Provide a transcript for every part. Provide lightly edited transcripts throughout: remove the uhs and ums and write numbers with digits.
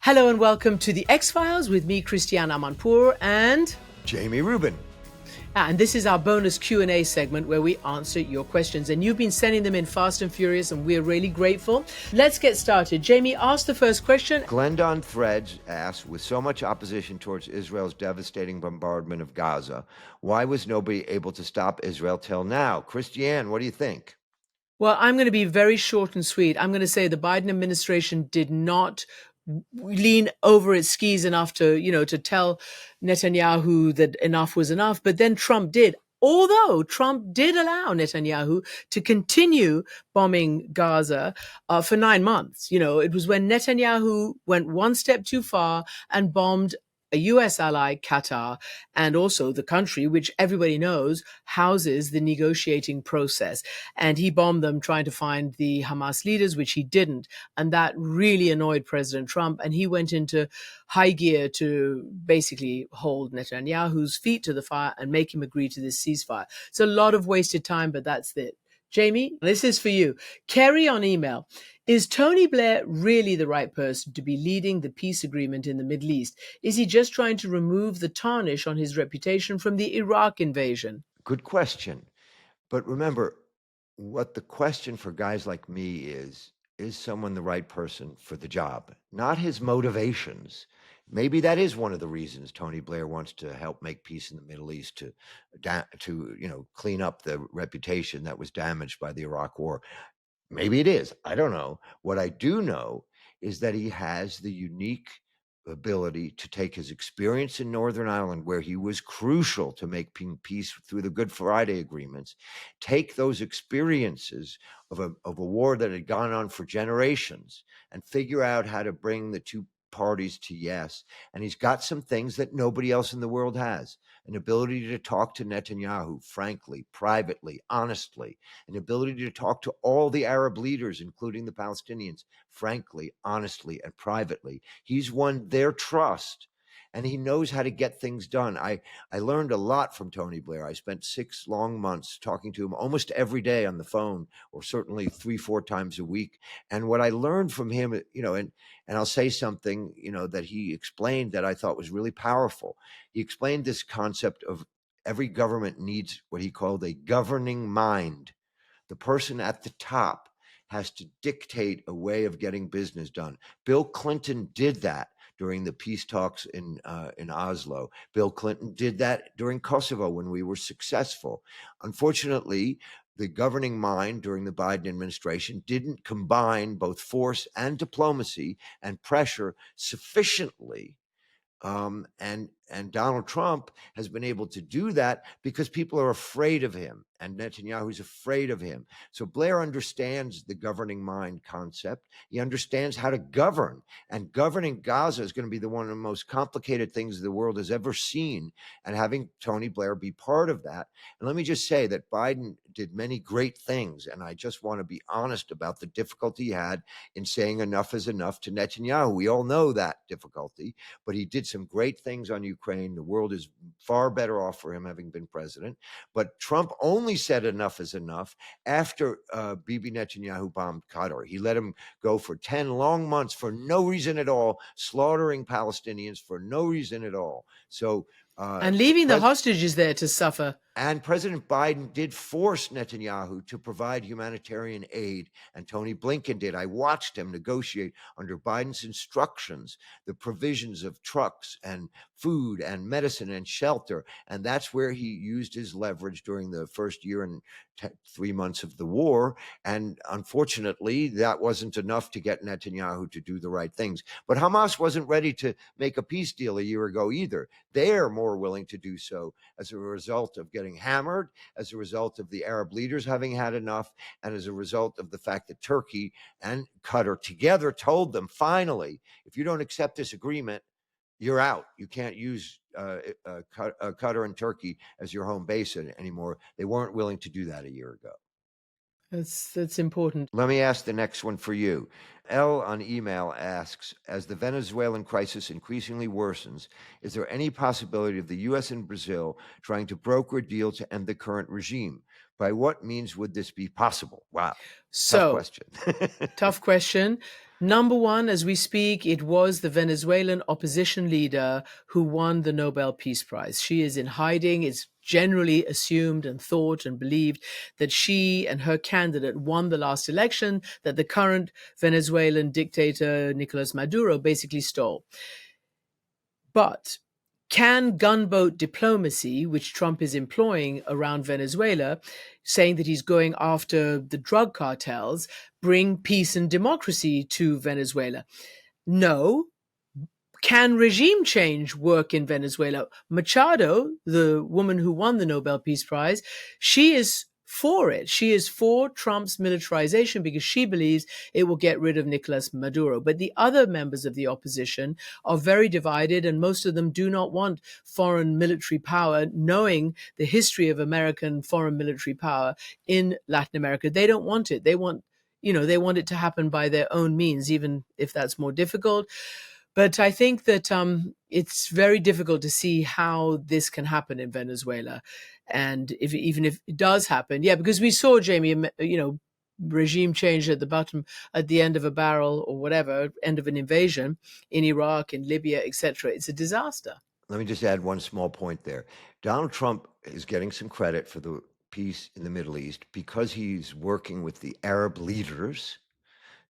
Hello and welcome to the X-Files with me, Christiane Amanpour, and Jamie Rubin. and this is our bonus Q&A segment where we answer your questions. And you've been sending them in fast and furious, and we're really grateful. Let's get started. Jamie, ask the first question. Glendon Threads asks, with so much opposition towards Israel's devastating bombardment of Gaza, why was nobody able to stop Israel till now? Christiane, what do you think? Well, I'm going to be very short and sweet. I'm going to say the Biden administration did not lean over its skis enough to tell Netanyahu that enough was enough. But then Trump did. Although Trump did allow Netanyahu to continue bombing Gaza for 9 months. It was when Netanyahu went one step too far and bombed a US ally, Qatar, and also the country, which everybody knows houses the negotiating process. And he bombed them trying to find the Hamas leaders, which he didn't. And that really annoyed President Trump. And he went into high gear to basically hold Netanyahu's feet to the fire and make him agree to this ceasefire. It's a lot of wasted time, but that's it. Jamie, this is for you. Kerry on email. Is Tony Blair really the right person to be leading the peace agreement in the Middle East? Is he just trying to remove the tarnish on his reputation from the Iraq invasion? Good question. But remember, what the question for guys like me is someone the right person for the job? Not his motivations. Maybe that is one of the reasons Tony Blair wants to help make peace in the Middle East, to clean up the reputation that was damaged by the Iraq War. Maybe it is. I don't know. What I do know is that he has the unique ability to take his experience in Northern Ireland, where he was crucial to making peace through the Good Friday agreements, take those experiences of a war that had gone on for generations and figure out how to bring the two parties to yes. And he's got some things that nobody else in the world has: an ability to talk to Netanyahu frankly, privately, honestly, an ability to talk to all the Arab leaders, including the Palestinians, frankly, honestly, and privately. He's won their trust, and he knows how to get things done. I learned a lot from Tony Blair. I spent 6 long months talking to him almost every day on the phone, or certainly 3-4 times a week. And what I learned from him, and I'll say something, that he explained that I thought was really powerful. He explained this concept of every government needs what he called a governing mind. The person at the top has to dictate a way of getting business done. Bill Clinton did that during the peace talks in Oslo. Bill Clinton did that during Kosovo when we were successful. Unfortunately, the governing mind during the Biden administration didn't combine both force and diplomacy and pressure sufficiently. And Donald Trump has been able to do that because people are afraid of him, and Netanyahu's afraid of him. So Blair understands the governing mind concept. He understands how to govern, and governing Gaza is going to be one of the most complicated things the world has ever seen. And having Tony Blair be part of that. And let me just say that Biden did many great things, and I just want to be honest about the difficulty he had in saying enough is enough to Netanyahu. We all know that difficulty, but he did some great things on Ukraine. The world is far better off for him having been president. But Trump only said enough is enough after Bibi Netanyahu bombed Qatar. He let him go for 10 long months for no reason at all, slaughtering Palestinians for no reason at all. So and leaving the hostages there to suffer. And President Biden did force Netanyahu to provide humanitarian aid, and Tony Blinken did. I watched him negotiate under Biden's instructions the provisions of trucks and food and medicine and shelter, and that's where he used his leverage during the first year and 3 months of the war. And unfortunately, that wasn't enough to get Netanyahu to do the right things. But Hamas wasn't ready to make a peace deal a year ago either. They're more willing to do so as a result of getting hammered, as a result of the Arab leaders having had enough, and as a result of the fact that Turkey and Qatar together told them, finally, if you don't accept this agreement, you're out. You can't use Qatar and Turkey as your home base anymore. They weren't willing to do that a year ago. That's important. Let me ask the next one for you. L on email asks, as the Venezuelan crisis increasingly worsens, is there any possibility of the U.S. and Brazil trying to broker a deal to end the current regime? By what means would this be possible? Wow, tough So, question. tough question. Number one, as we speak, it was the Venezuelan opposition leader who won the Nobel Peace Prize. She is in hiding. It's generally assumed and thought and believed that she and her candidate won the last election that the current Venezuelan dictator, Nicolas Maduro, basically stole. But can gunboat diplomacy, which Trump is employing around Venezuela, saying that he's going after the drug cartels, bring peace and democracy to Venezuela? No. Can regime change work in Venezuela? Machado, the woman who won the Nobel Peace Prize, she is for it. She is for Trump's militarization because she believes it will get rid of Nicolas Maduro. But the other members of the opposition are very divided, and most of them do not want foreign military power, knowing the history of American foreign military power in Latin America. They don't want it. They want they want it to happen by their own means, even if that's more difficult. But I think that it's very difficult to see how this can happen in Venezuela, and even if it does happen, yeah, because we saw Jamie, regime change at the bottom, at the end of a barrel or whatever, end of an invasion in Iraq, in Libya, etc. It's a disaster. Let me just add one small point there. Donald Trump is getting some credit for the peace in the Middle East because he's working with the Arab leaders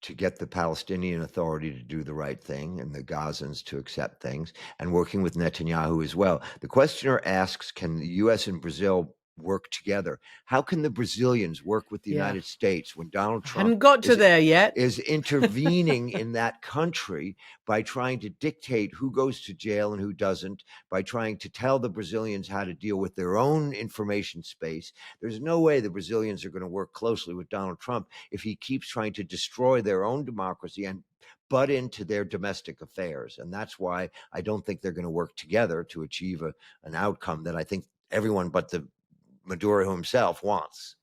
to get the Palestinian Authority to do the right thing and the Gazans to accept things, and working with Netanyahu as well. The questioner asks, can the U.S. and Brazil work together? How can the Brazilians work with the Yeah, United States when Donald I Trump hadn't got to there yet. is intervening in that country by trying to dictate who goes to jail and who doesn't, by trying to tell the Brazilians how to deal with their own information space? There's no way the Brazilians are going to work closely with Donald Trump if he keeps trying to destroy their own democracy and butt into their domestic affairs. And that's why I don't think they're going to work together to achieve an outcome that I think everyone but the Maduro himself wants.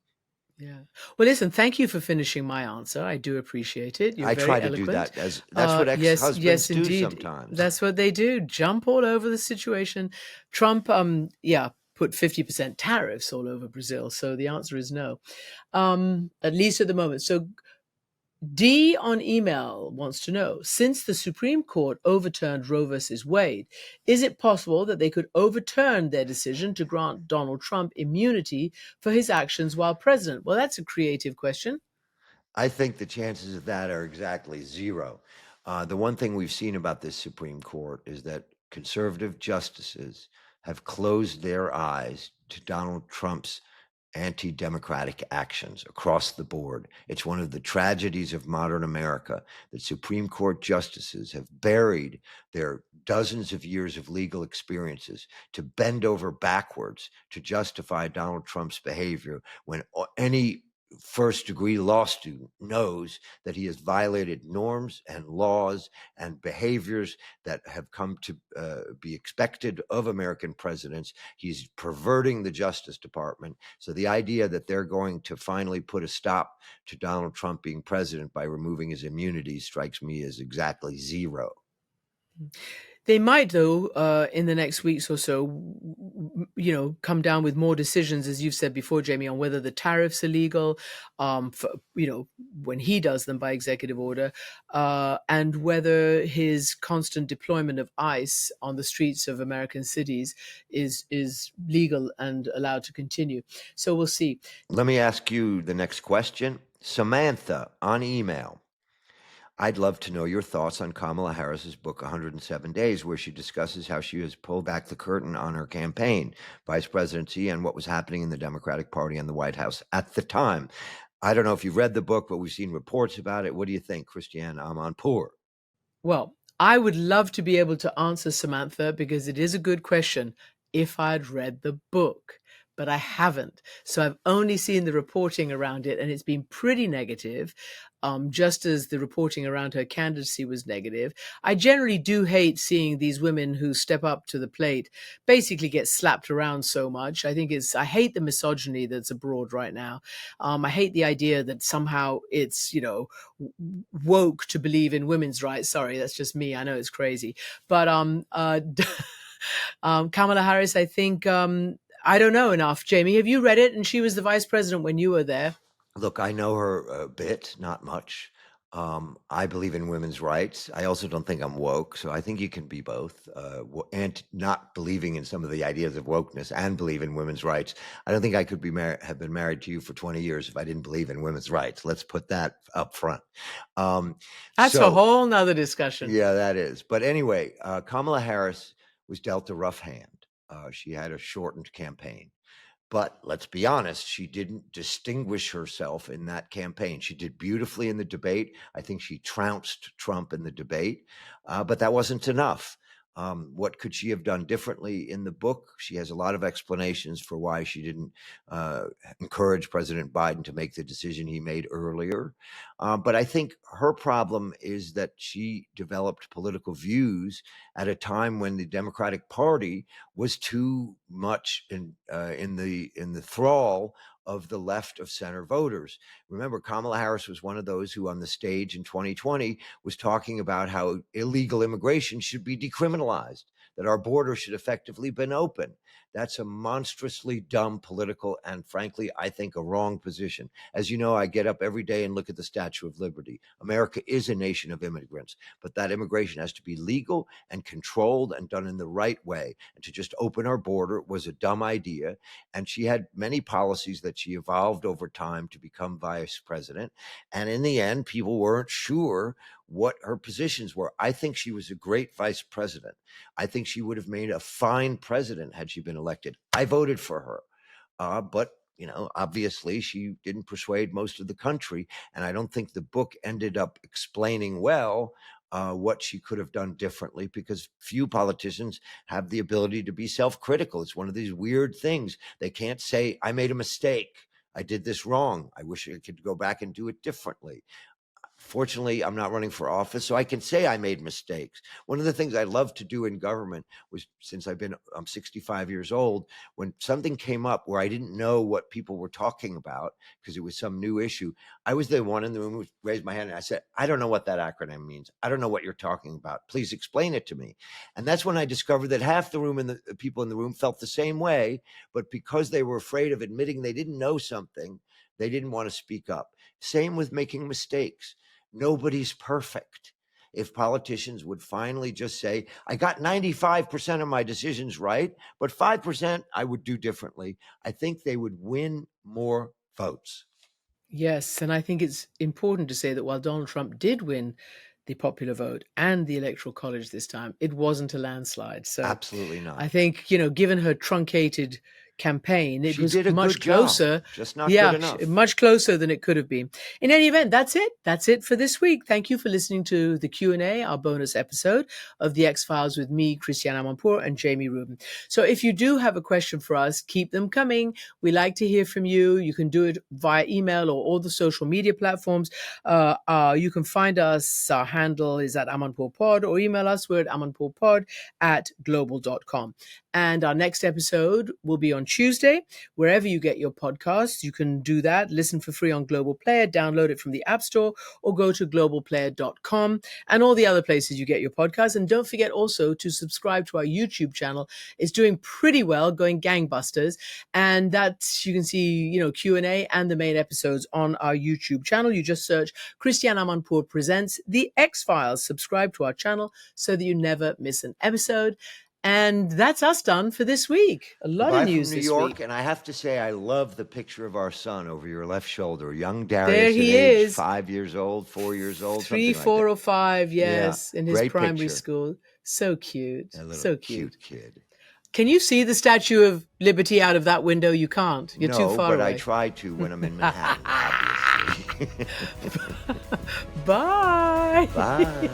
Yeah. Well, listen, thank you for finishing my answer. I do appreciate it. You're I very try to do eloquent. that, as that's what Yes, ex-husbands yes, do indeed. sometimes. That's what they do. Jump all over the situation. Trump, yeah, put 50% tariffs all over Brazil. So the answer is no, at least at the moment. So D on email wants to know, since the Supreme Court overturned Roe versus Wade, is it possible that they could overturn their decision to grant Donald Trump immunity for his actions while president? Well, that's a creative question. I think the chances of that are exactly zero. The one thing we've seen about this Supreme Court is that conservative justices have closed their eyes to Donald Trump's anti-democratic actions across the board. It's one of the tragedies of modern America that Supreme Court justices have buried their dozens of years of legal experiences to bend over backwards to justify Donald Trump's behavior when any first degree law student knows that he has violated norms and laws and behaviors that have come to be expected of American presidents. He's perverting the Justice Department. So the idea that they're going to finally put a stop to Donald Trump being president by removing his immunity strikes me as exactly zero. They might, though, in the next weeks or so, come down with more decisions, as you've said before, Jamie, on whether the tariffs are legal, for, when he does them by executive order, and whether his constant deployment of ICE on the streets of American cities is legal and allowed to continue. So we'll see. Let me ask you the next question. Samantha on email. I'd love to know your thoughts on Kamala Harris's book, 107 Days, where she discusses how she has pulled back the curtain on her campaign, vice presidency, and what was happening in the Democratic Party and the White House at the time. I don't know if you've read the book, but we've seen reports about it. What do you think, Christiane Amanpour? Well, I would love to be able to answer, Samantha, because it is a good question, if I'd read the book, but I haven't. So I've only seen the reporting around it, and it's been pretty negative. just as the reporting around her candidacy was negative. I generally do hate seeing these women who step up to the plate basically get slapped around so much. I hate the misogyny that's abroad right now. I hate the idea that somehow it's, woke to believe in women's rights. Sorry, that's just me. I know it's crazy. But Kamala Harris, I think, I don't know enough. Jamie, have you read it? And she was the vice president when you were there. Look, I know her a bit, not much. I believe in women's rights. I also don't think I'm woke, so I think you can be both. And not believing in some of the ideas of wokeness and believe in women's rights. I don't think I could have been married to you for 20 years if I didn't believe in women's rights. Let's put that up front. That's a whole nother discussion. Yeah, that is. But anyway, Kamala Harris was dealt a rough hand. She had a shortened campaign. But let's be honest, she didn't distinguish herself in that campaign. She did beautifully in the debate. I think she trounced Trump in the debate, but that wasn't enough. What could she have done differently in the book? She has a lot of explanations for why she didn't encourage President Biden to make the decision he made earlier. But I think her problem is that she developed political views at a time when the Democratic Party was too much in the thrall of the left of center voters. Remember, Kamala Harris was one of those who on the stage in 2020 was talking about how illegal immigration should be decriminalized, that our border should effectively been open. That's a monstrously dumb political and, frankly, I think a wrong position. As you know, I get up every day and look at the Statue of Liberty. America is a nation of immigrants, but that immigration has to be legal and controlled and done in the right way. And to just open our border was a dumb idea. And she had many policies that she evolved over time to become vice president. And in the end, people weren't sure what her positions were. I think she was a great vice president. I think she would have made a fine president had she been elected. I voted for her. But obviously she didn't persuade most of the country. And I don't think the book ended up explaining well what she could have done differently, because few politicians have the ability to be self-critical. It's one of these weird things. They can't say, I made a mistake. I did this wrong. I wish I could go back and do it differently. Fortunately, I'm not running for office, so I can say I made mistakes. One of the things I love to do in government was, since I'm 65 years old, when something came up where I didn't know what people were talking about because it was some new issue, I was the one in the room who raised my hand and I said, I don't know what that acronym means. I don't know what you're talking about. Please explain it to me. And that's when I discovered that half the room and the people in the room felt the same way, but because they were afraid of admitting they didn't know something, they didn't want to speak up. Same with making mistakes. Nobody's perfect. If politicians would finally just say, I got 95% of my decisions right, but 5% I would do differently, I think they would win more votes. Yes, and I think it's important to say that while Donald Trump did win the popular vote and the Electoral College this time, it wasn't a landslide. So absolutely not. I think, given her truncated campaign, it was much closer, just not good enough. Much closer than it could have been. In any event, that's it for this week. Thank you for listening to the Q&A, our bonus episode of the X-Files with me, Christiane Amanpour, and Jamie Rubin. So if you do have a question for us, keep them coming. We like to hear from you. You can do it via email or all the social media platforms. You can find us. Our handle is at amanpourpod, or email us. We're at amanpourpod@global.com. And our next episode will be on Tuesday. Wherever you get your podcasts, you can do that. Listen for free on Global Player, download it from the App Store, or go to globalplayer.com and all the other places you get your podcasts. And don't forget also to subscribe to our YouTube channel. It's doing pretty well, going gangbusters. And that's, you can see, Q&A and the main episodes on our YouTube channel. You just search Christiane Amanpour Presents The X-Files. Subscribe to our channel so that you never miss an episode. And that's us done for this week. A lot of news from New this York, week. And I have to say, I love the picture of our son over your left shoulder. Young Darius, there he is, 5 years old, 4 years old, 3, 4, or 5, yes, in his primary school. So cute. So cute kid. Can you see the Statue of Liberty out of that window? You can't. You're too far away. No, but I try to when I'm in Manhattan, obviously. Bye. Bye.